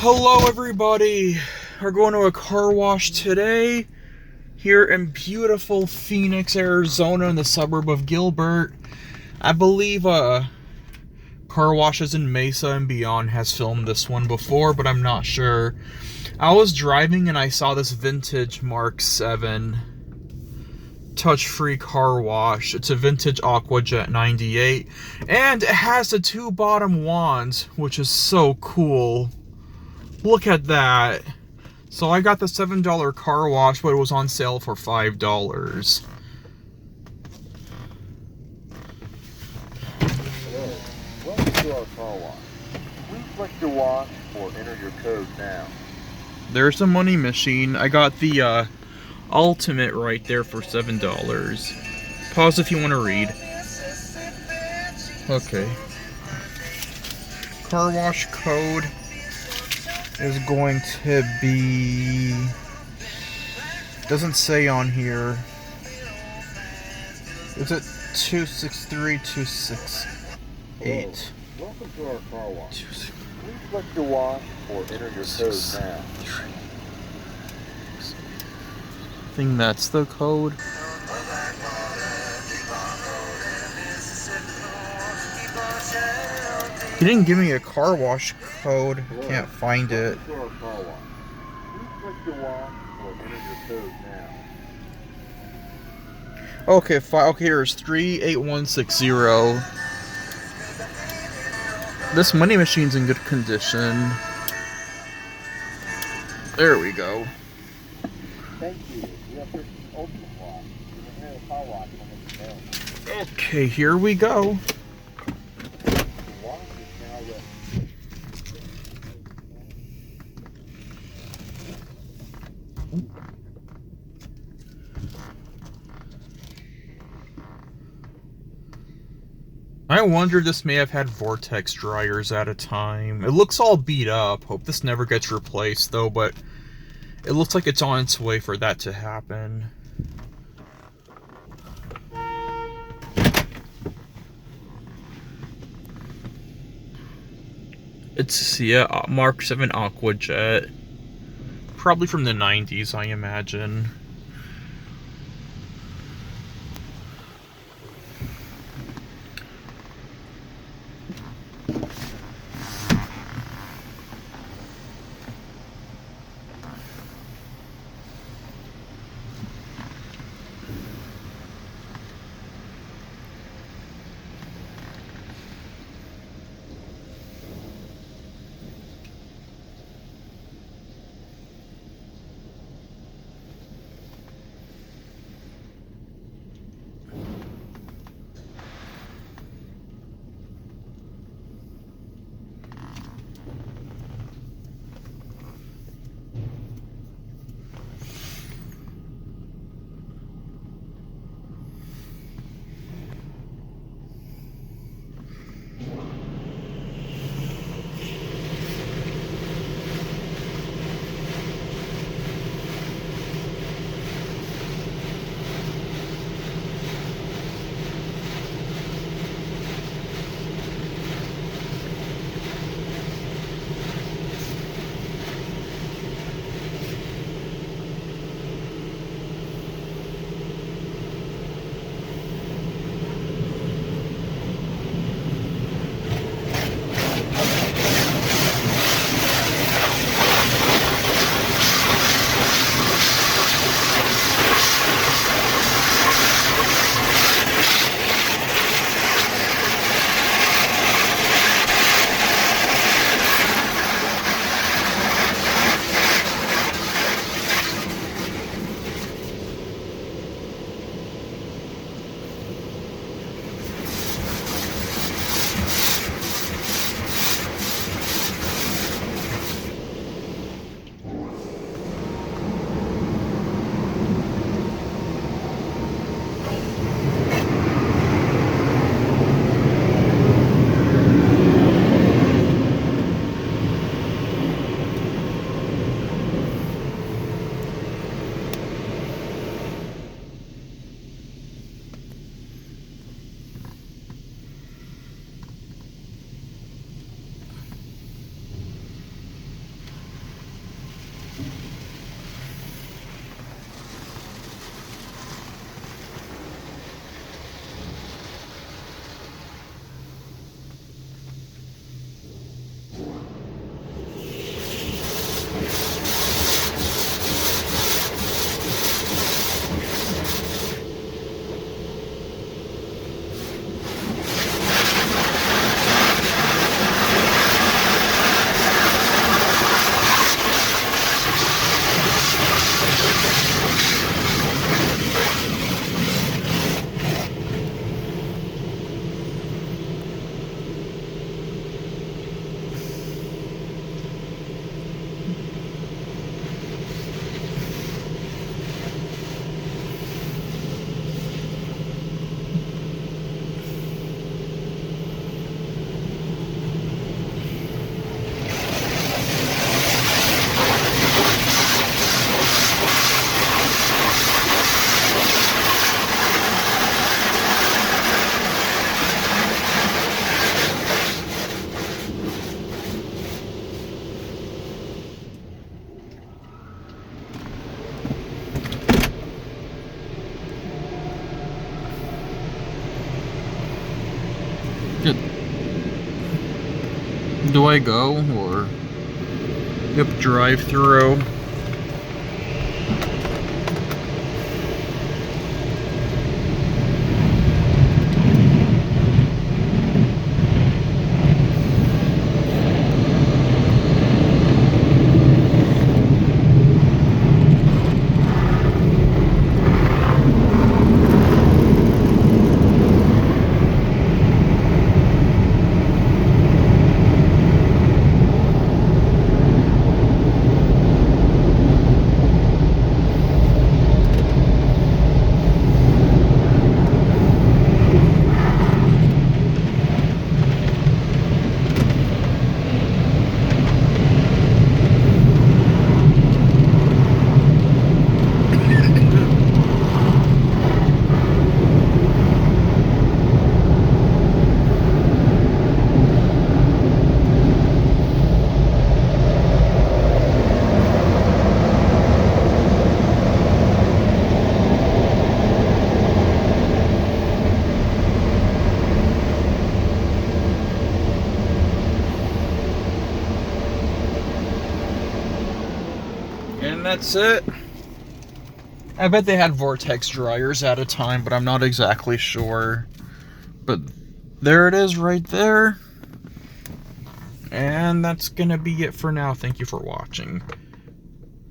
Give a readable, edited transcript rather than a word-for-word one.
Hello everybody! We're going to a car wash today here in beautiful Phoenix, Arizona in the suburb of Gilbert. I believe Car Washes in Mesa and beyond has filmed this one before, but I'm not sure. I was driving and I saw this vintage Mark VII touch-free car wash. It's a vintage Aquajet 98 and it has the two bottom wands, which is so cool. Look at that. So I got the $7 car wash, but it was on sale for $5. Hello, welcome to our car wash. Please select your wash or enter your code now. There's a money machine. I got the Ultimate right there for $7. Pause if you want to read. Okay. Car wash code is going to be... doesn't say on here. Is it 263268? Welcome to our car wash. Please select your wash or enter your code now. I think that's the code. He didn't give me a car wash code. I can't find it. Welcome to our car wash. Please select your wash or enter your code now. Okay, okay, here's 38160. This money machine's in good condition. There we go. Thank you. We have this ultimate wash. You can enter the car wash when it's available. Okay, here we go. The wash is now ready. I wonder this may have had Vortex Dryers at a time. It looks all beat up. Hope this never gets replaced though, but it looks like it's on its way for that to happen. It's, yeah, Mark VII Aquajet. Probably from the 90s, I imagine. Do I go or yep, drive through? And that's it. I bet they had Vortex Dryers at a time, but I'm not exactly sure. But there it is right there. And that's gonna be it for now. Thank you for watching.